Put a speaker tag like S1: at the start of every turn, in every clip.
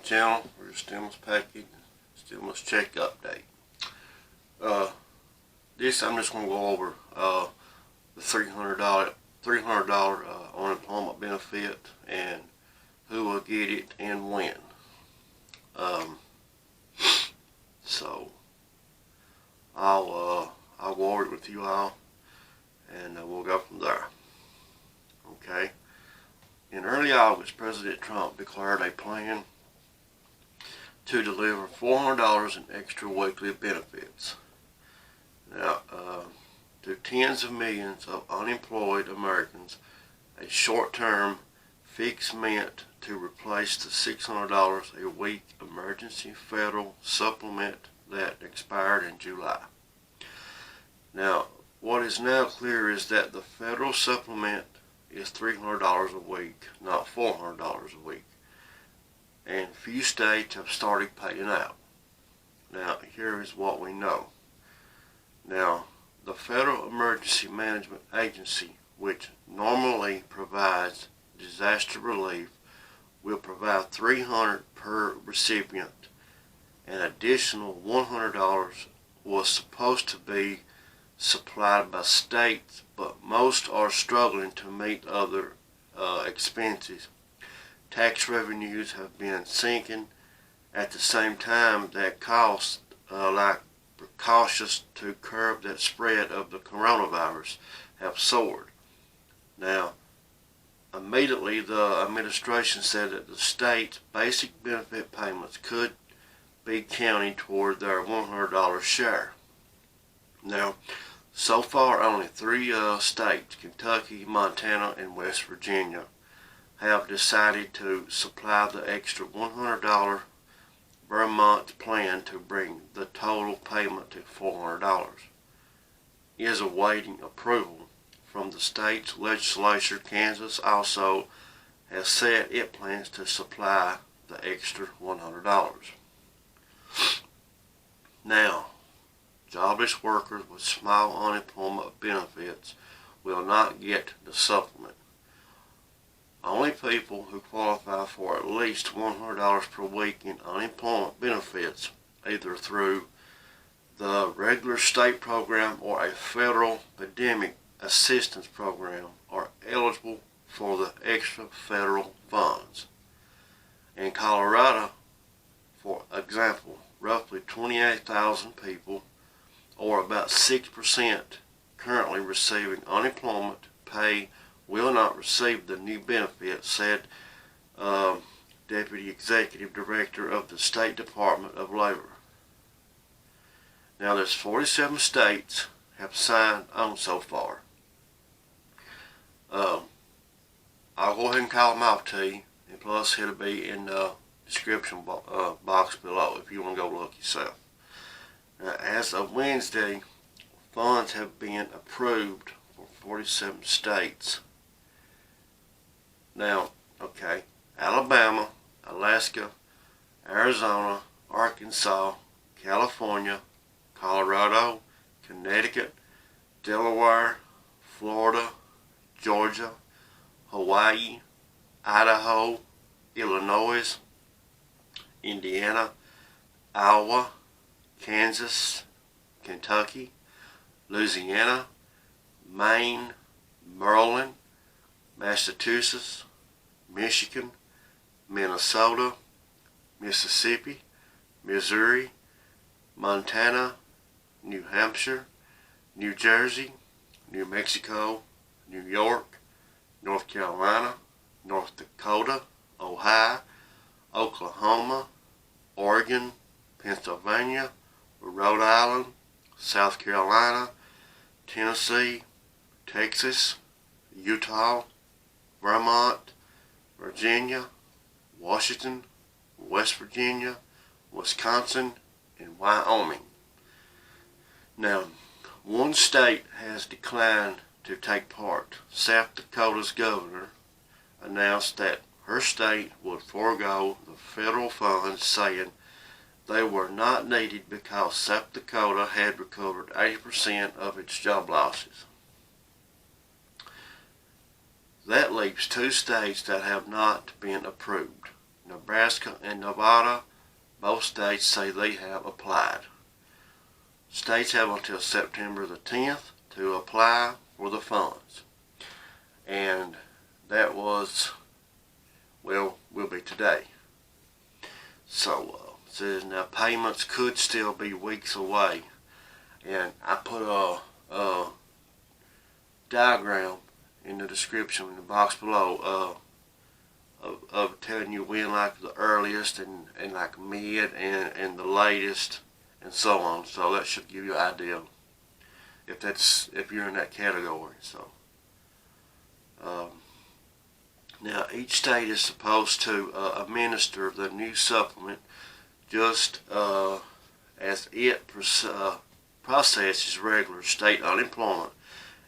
S1: channel for your stimulus package, stimulus check update. This I'm just going to go over the $300 unemployment benefit and who will get it and when. So I'll go over it with you all, and we'll go from there. Okay. In early August, President Trump declared a plan to deliver $400 in extra weekly benefits. Now, to tens of millions of unemployed Americans, a short-term fix meant to replace the $600 a week emergency federal supplement that expired in July. Now, what is now clear is that the federal supplement is $300 a week, not $400 a week. And few states have started paying out. Now, here is what we know. Now, the Federal Emergency Management Agency, which normally provides disaster relief, will provide $300 per recipient. An additional $100 was supposed to be supplied by states, but most are struggling to meet other expenses. Tax revenues have been sinking at the same time that costs, like precautions to curb that spread of the coronavirus, have soared. Now, immediately the administration said that the state's basic benefit payments could be counted toward their $100 share. Now, so far only three states, Kentucky, Montana, and West Virginia, have decided to supply the extra $100. Vermont's plan to bring the total payment to $400 is awaiting approval from the state's legislature. Kansas also has said it plans to supply the extra $100. Now, jobless workers with small unemployment benefits will not get the supplement. Only people who qualify for at least $100 per week in unemployment benefits, either through the regular state program or a federal pandemic assistance program, are eligible for the extra federal funds. In Colorado, for example, roughly 28,000 people, or about 6%, currently receiving unemployment pay will not receive the new benefit, said Deputy Executive Director of the State Department of Labor. Now, there's 47 states have signed on so far. I'll go ahead and call them out to you, and plus it'll be in the description box below if you want to go look yourself. Now, as of Wednesday, funds have been approved for 47 states. Now, okay, Alabama, Alaska, Arizona, Arkansas, California, Colorado, Connecticut, Delaware, Florida, Georgia, Hawaii, Idaho, Illinois, Indiana, Iowa, Kansas, Kentucky, Louisiana, Maine, Maryland, Massachusetts, Michigan, Minnesota, Mississippi, Missouri, Montana, New Hampshire, New Jersey, New Mexico, New York, North Carolina, North Dakota, Ohio, Oklahoma, Oregon, Pennsylvania, Rhode Island, South Carolina, Tennessee, Texas, Utah, Vermont, Virginia, Washington, West Virginia, Wisconsin, and Wyoming. Now, one state has declined to take part. South Dakota's governor announced that her state would forego the federal funds, saying they were not needed because South Dakota had recovered 80% of its job losses. That leaves two states that have not been approved. Nebraska and Nevada, both states say they have applied. States have until September the 10th to apply for the funds. And that will be today. So, it says now payments could still be weeks away. And I put a diagram in the description in the box below of telling you when like the earliest and like mid and the latest and so on. So that should give you an idea if you're in that category. So now each state is supposed to administer the new supplement just as it processes regular state unemployment,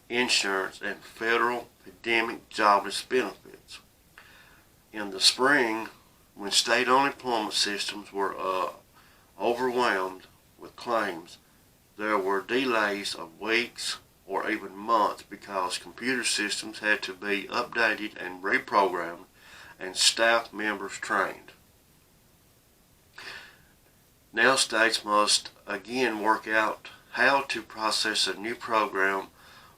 S1: insurance, and federal pandemic jobless benefits. In the spring, when state unemployment systems were overwhelmed with claims, there were delays of weeks or even months because computer systems had to be updated and reprogrammed and staff members trained. Now states must again work out how to process a new program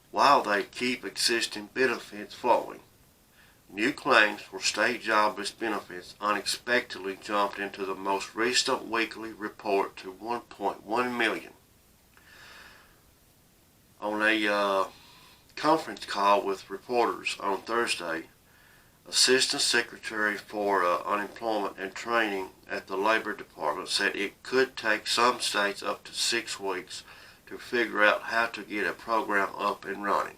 S1: while they keep existing benefits flowing. New claims for state jobless benefits unexpectedly jumped into the most recent weekly report to 1.1 million. On a conference call with reporters on Thursday, Assistant Secretary for Unemployment and Training at the Labor Department said it could take some states up to 6 weeks to figure out how to get a program up and running.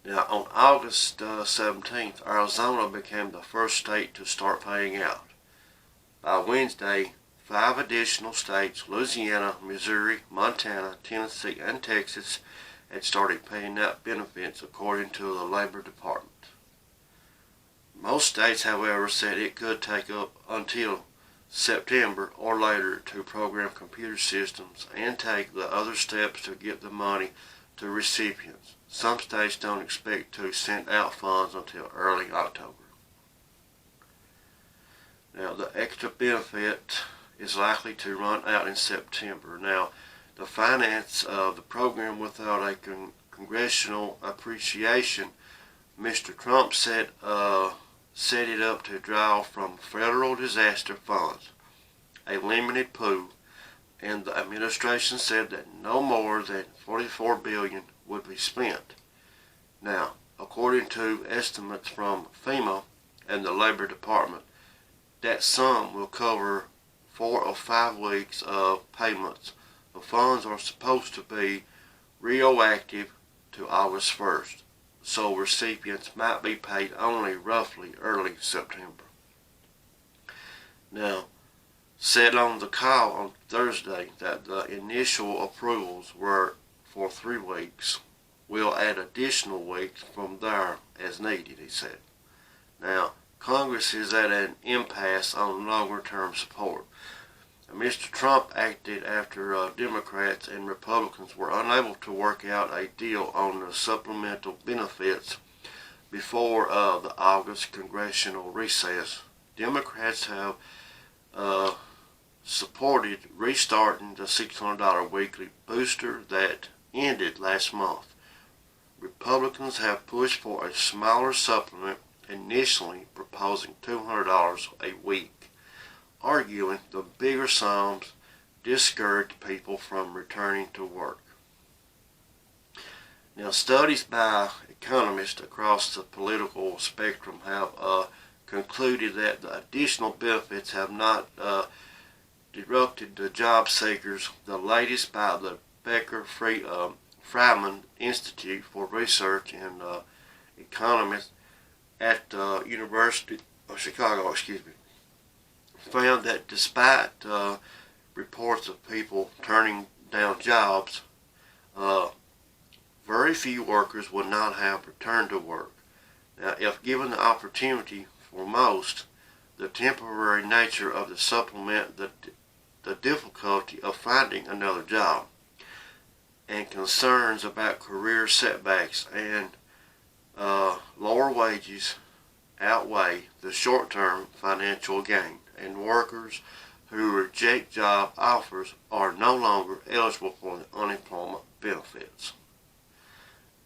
S1: Now, on August 17th, Arizona became the first state to start paying out. By Wednesday, 5 additional states, Louisiana, Missouri, Montana, Tennessee, and Texas, had started paying out benefits according to the Labor Department. Most states, however, said it could take up until September or later to program computer systems and take the other steps to get the money to recipients. Some states don't expect to send out funds until early October. Now, the extra benefit is likely to run out in September. Now, the finance of the program without a congressional appreciation, Mr. Trump set it up to draw from federal disaster funds, a limited pool, and the administration said that no more than $44 billion would be spent. Now, according to estimates from FEMA and the Labor Department, that sum will cover 4 or 5 weeks of payments. The funds are supposed to be retroactive to August 1st, so recipients might be paid only roughly early September. Now, said on the call on Thursday that the initial approvals were for 3 weeks. We'll add additional weeks from there as needed, he said. Now, Congress is at an impasse on longer-term support. Mr. Trump acted after Democrats and Republicans were unable to work out a deal on the supplemental benefits before the August congressional recess. Democrats have supported restarting the $600 weekly booster that ended last month. Republicans have pushed for a smaller supplement, initially proposing $200 a week, arguing the bigger sums discourage people from returning to work. Now, studies by economists across the political spectrum have concluded that the additional benefits have not disrupted the job seekers. The latest by the Becker-Friedman Institute for Research and Economics at the University of Chicago, found that despite reports of people turning down jobs, very few workers would not have returned to work. Now, if given the opportunity, for most, the temporary nature of the supplement, the difficulty of finding another job, and concerns about career setbacks and lower wages outweigh the short-term financial gain, and workers who reject job offers are no longer eligible for the unemployment benefits.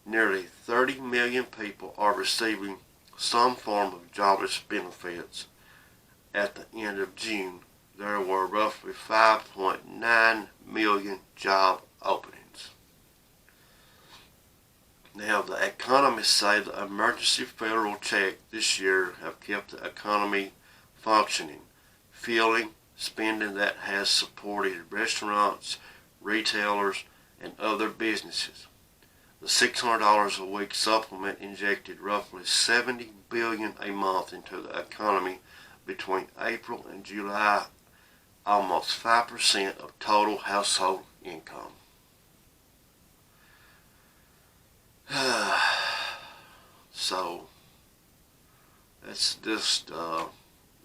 S1: Nearly 30 million people are receiving some form of jobless benefits. At the end of June, there were roughly 5.9 million job openings. Now, the economists say the emergency federal check this year have kept the economy functioning, fueling spending that has supported restaurants, retailers, and other businesses. The $600 a week supplement injected roughly $70 billion a month into the economy between April and July, almost 5% of total household income. So that's just I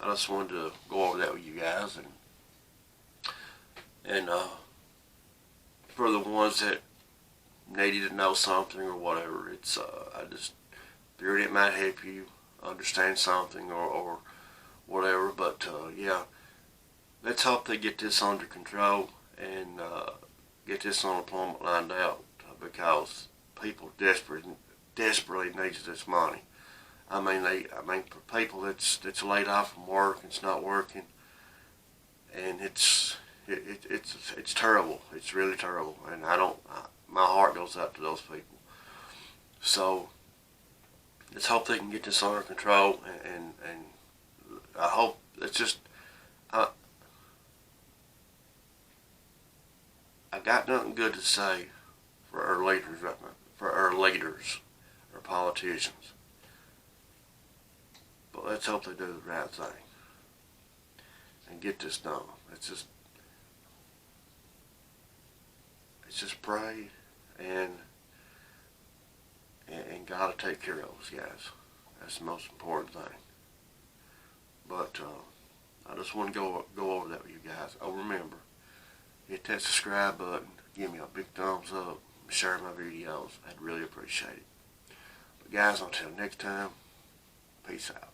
S1: just wanted to go over that with you guys, and for the ones that needed to know something or whatever, it's I just figured it might help you understand something or whatever. But yeah, let's hope they get this under control and get this unemployment lined out, because people desperately needs this money. I mean, for people that's laid off from work and it's not working, and it's terrible. It's really terrible, and my heart goes out to those people. So let's hope they can get this under control, and I hope it's just I got nothing good to say for our leaders right now, for our leaders, our politicians. But let's hope they do the right thing and get this done. Let's just pray and God will take care of us, guys. That's the most important thing. But I just want to go over that with you guys. Oh, remember, hit that subscribe button, give me a big thumbs up, share my videos. I'd really appreciate it. But guys, until next time, peace out.